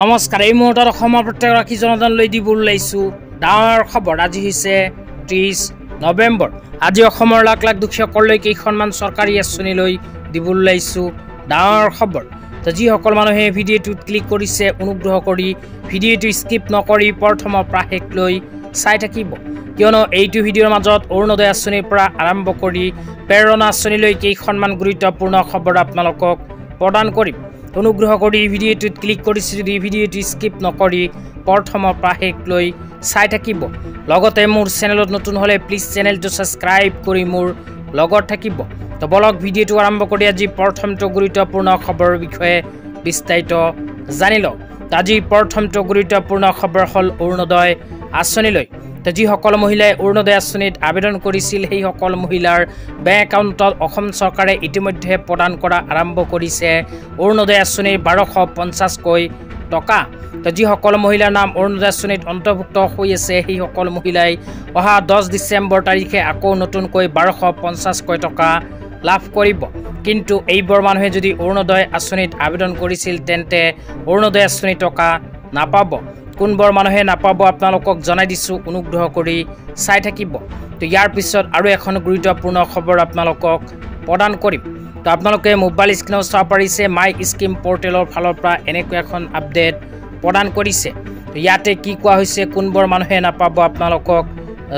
নমস্কাৰ এই মুহূৰ্তত অসমৰ প্ৰত্যেকগৰাকী জনতালৈ দিব ওলাইছোঁ ডাঙৰ খবৰ। আজি হৈছে 30 নৱেম্বৰ। আজি অসমৰ লাখ লাখ দুখীয়াসকললৈ কেইখনমান চৰকাৰী আঁচনি লৈ দিব ওলাইছোঁ ডাঙৰ খবৰ। তো যিসকল মানুহে ভিডিঅ'টোত ক্লিক কৰিছে অনুগ্ৰহ কৰি ভিডিঅ'টো স্কিপ নকৰি প্ৰথমৰ পৰা শেষলৈ চাই থাকিব, কিয়নো এইটো ভিডিঅ'ৰ মাজত অৰুণোদয় আঁচনিৰ পৰা আৰম্ভ কৰি প্ৰেৰণা আঁচনিলৈ কেইখনমান গুৰুত্বপূৰ্ণ খবৰ আপোনালোকক প্ৰদান কৰিম। অনুগ্ৰহ কৰি ভিডিঅ'টোত ক্লিক কৰিছে যদি ভিডিঅ'টো স্কিপ নকৰি প্ৰথমৰ পৰা শেষলৈ চাই থাকিব। লগতে মোৰ চেনেলত নতুন হ'লে প্লিজ চেনেলটো ছাবস্ক্ৰাইব কৰি মোৰ লগত থাকিব। তো বলক ভিডিঅ'টো আৰম্ভ কৰি আজি প্ৰথমটো গুৰুত্বপূৰ্ণ খবৰৰ বিষয়ে বিস্তাৰিত জানি লওঁ। আজি প্ৰথমটো গুৰুত্বপূৰ্ণ খবৰ হ'ল অৰুণোদয় আঁচনিলৈ। তো যিসকল মহিলাই অৰুণোদয় আঁচনিত আবেদন কৰিছিল সেইসকল মহিলাৰ বেংক একাউণ্টত অসম চৰকাৰে ইতিমধ্যে প্ৰদান কৰা আৰম্ভ কৰিছে অৰুণোদয় আঁচনিৰ 1250কৈ টকা। তো যিসকল মহিলাৰ নাম অৰুণোদয় আঁচনিত অন্তৰ্ভুক্ত হৈ আছে সেইসকল মহিলাই অহা 10 ডিচেম্বৰ তাৰিখে আকৌ নতুনকৈ 1250কৈ টকা লাভ কৰিব। কিন্তু এইবোৰ মানুহে যদি অৰুণোদয় আঁচনিত আবেদন কৰিছিল তেন্তে অৰুণোদয় আঁচনি টকা নাপাব। কোনবোৰ মানুহে নাপাব আপোনালোকক জনাই দিছোঁ, অনুগ্ৰহ কৰি চাই থাকিব। তো ইয়াৰ পিছত আৰু এখন গুৰুত্বপূৰ্ণ খবৰ আপোনালোকক প্ৰদান কৰিম। তো আপোনালোকে মোবাইল স্ক্ৰীনত চাব পাৰিছে মাই স্কিম পৰ্টেলৰ ফালৰ পৰা এনেকৈ এখন আপডেট প্ৰদান কৰিছে। তো ইয়াতে কি কোৱা হৈছে কোনবোৰ মানুহে নাপাব আপোনালোকক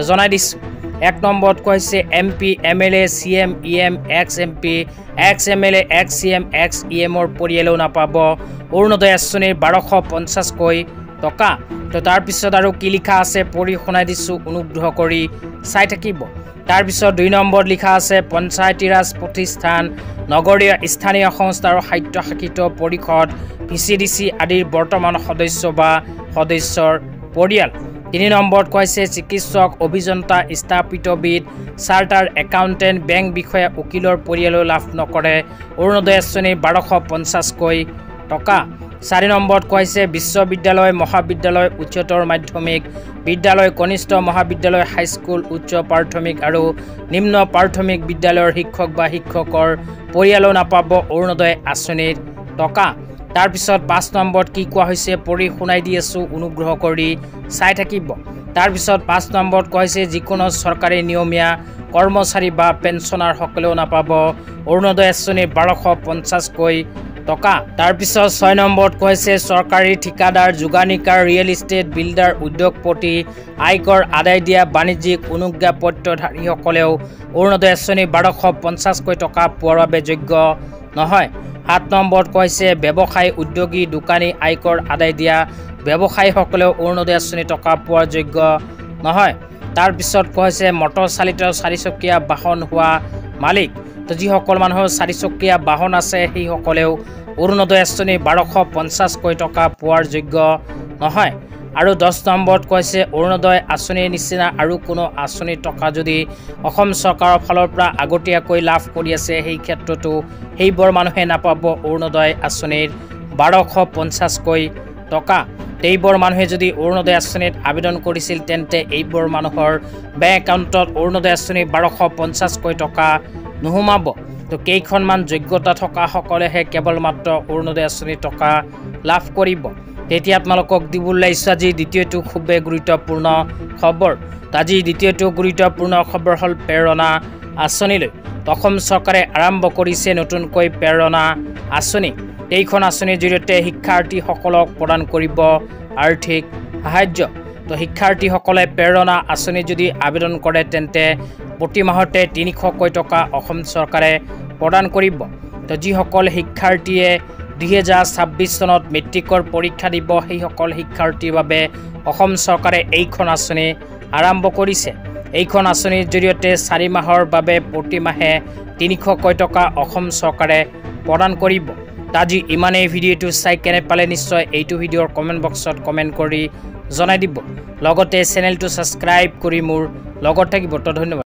জনাই দিছোঁ। 1 নম্বৰত কোৱা হৈছে MP, MLA, CM, EM, ex-MP, ex-MLA, ex-CM, ex-EMৰ পৰিয়ালেও নাপাব অৰুণোদয় আঁচনিৰ 1250কৈ টকা। তো তাৰপিছত আৰু কি লিখা আছে পঢ়ি শুনাই দিছোঁ, অনুগ্ৰহ কৰি চাই থাকিব। তাৰপিছত 2 নম্বৰত লিখা আছে পঞ্চায়তী ৰাজ প্ৰতিষ্ঠান, নগৰীয় স্থানীয় সংস্থা আৰু স্বায়ত্তশাসিত পৰিষদ VCDC আদিৰ বৰ্তমান সদস্য বা সদস্যৰ পৰিয়াল। 3 নম্বৰত কৈছে চিকিৎসক, অভিযন্তা, স্থাপিতবিদ, চাৰ্টাৰ একাউণ্টেণ্ট, বেংক বিষয়া, উকিলৰ পৰিয়ালেও লাভ নকৰে অৰুণোদয় আঁচনিৰ 1250কৈ টকা। 4 নম্বৰত কৈছে বিশ্ববিদ্যালয়, মহাবিদ্যালয়, উচ্চতৰ মাধ্যমিক বিদ্যালয়, কনিষ্ঠ মহাবিদ্যালয়, হাইস্কুল, উচ্চ প্ৰাথমিক আৰু নিম্ন প্ৰাথমিক বিদ্যালয়ৰ শিক্ষক বা শিক্ষকৰ পৰিয়ালেও নাপাব অৰুণোদয় আঁচনিৰ টকা। তাৰপিছত 5 নম্বৰত কি কোৱা হৈছে পঢ়ি শুনাই দি আছোঁ, অনুগ্ৰহ কৰি চাই থাকিব। তাৰপিছত 5 নম্বৰত কৈছে যিকোনো চৰকাৰী নিয়মীয়া কৰ্মচাৰী বা পেঞ্চনাৰসকলেও নাপাব অৰুণোদয় আঁচনিৰ 1250কৈ টকা। তাৰপিছত 6 নম্বৰত কৈছে চৰকাৰী ঠিকাদাৰ, যোগানিকাৰ, ৰিয়েল ইষ্টেট, বিল্ডাৰ, উদ্যোগপতি, আয়কৰ আদায় দিয়া বাণিজ্যিক অনুজ্ঞাপত্ৰধাৰীসকলেও অৰুণোদয় আঁচনি 1250কৈ টকা পোৱাৰ বাবে যোগ্য নহয়। 7 নম্বৰত কৈছে ব্যৱসায়, উদ্যোগী, দোকানী, আয়কৰ আদায় দিয়া ব্যৱসায়ীসকলেও অৰুণোদয় আঁচনি টকা পোৱাৰ যোগ্য নহয়। তাৰপিছত কৈছে মটৰ চালিত 4চকীয়া বাহন হোৱা মালিক। তো যিসকল মানুহৰ 4চকীয়া বাহন আছে সেইসকলেও অৰুণোদয় আঁচনি 1250কৈ টকা পোৱাৰ যোগ্য নহয়। আৰু 10 নম্বৰত কৈছে অৰুণোদয় আঁচনিৰ নিচিনা আৰু কোনো আঁচনিৰ টকা যদি অসম চৰকাৰৰ ফালৰ পৰা আগতীয়াকৈ লাভ কৰি আছে সেই ক্ষেত্ৰতো সেইবোৰ মানুহে নাপাব অৰুণোদয় আঁচনিৰ 1250কৈ টকা। এইবোৰ মানুহে যদি অৰুণোদয় আঁচনিত আবেদন কৰিছিল তেন্তে এইবোৰ মানুহৰ বেংক একাউণ্টত অৰুণোদয় আঁচনিৰ 1250কৈ টকা নোসোমাব। তো কেইখনমান যোগ্যতা থকা সকলেহে কেৱল মাত্ৰ অৰুণোদয় আঁচনিৰ টকা লাভ কৰিব। তেতিয়া আপোনালোকক দিব ওলাইছোঁ আজি দ্বিতীয়টো খুবেই গুৰুত্বপূৰ্ণ খবৰ। আজি দ্বিতীয়টো গুৰুত্বপূৰ্ণ খবৰ হ'ল প্ৰেৰণা আঁচনিলৈ। অসম চৰকাৰে আৰম্ভ কৰিছে নতুনকৈ প্ৰেৰণা আঁচনি। এইখন আঁচনিৰ জৰিয়তে শিক্ষাৰ্থীসকলক প্ৰদান কৰিব আৰ্থিক সাহায্য। তো শিক্ষাৰ্থীসকলে প্ৰেৰণা আঁচনি যদি আবেদন কৰে তেন্তে প্ৰতি মাহতে 300কৈ টকা অসম চৰকাৰে প্ৰদান কৰিব। তো যিসকল শিক্ষাৰ্থীয়ে 2026 চনত মেট্ৰিকৰ পৰীক্ষা দিব সেইসকল শিক্ষাৰ্থীৰ বাবে অসম চৰকাৰে এইখন আঁচনি আৰম্ভ কৰিছে। এইখন আঁচনিৰ জৰিয়তে 4 মাহৰ বাবে প্ৰতি মাহে 300কৈ টকা অসম চৰকাৰে প্ৰদান কৰিব। আজি ইমানেই। ভিডিঅ'টো চাই কেনে পালে নিশ্চয় এইটো ভিডিঅ'ৰ কমেণ্ট বক্সত কমেণ্ট কৰি জনাই দিব। লগতে চেনেলটো ছাবস্ক্ৰাইব কৰি মোৰ লগত থাকিব। তো ধন্যবাদ।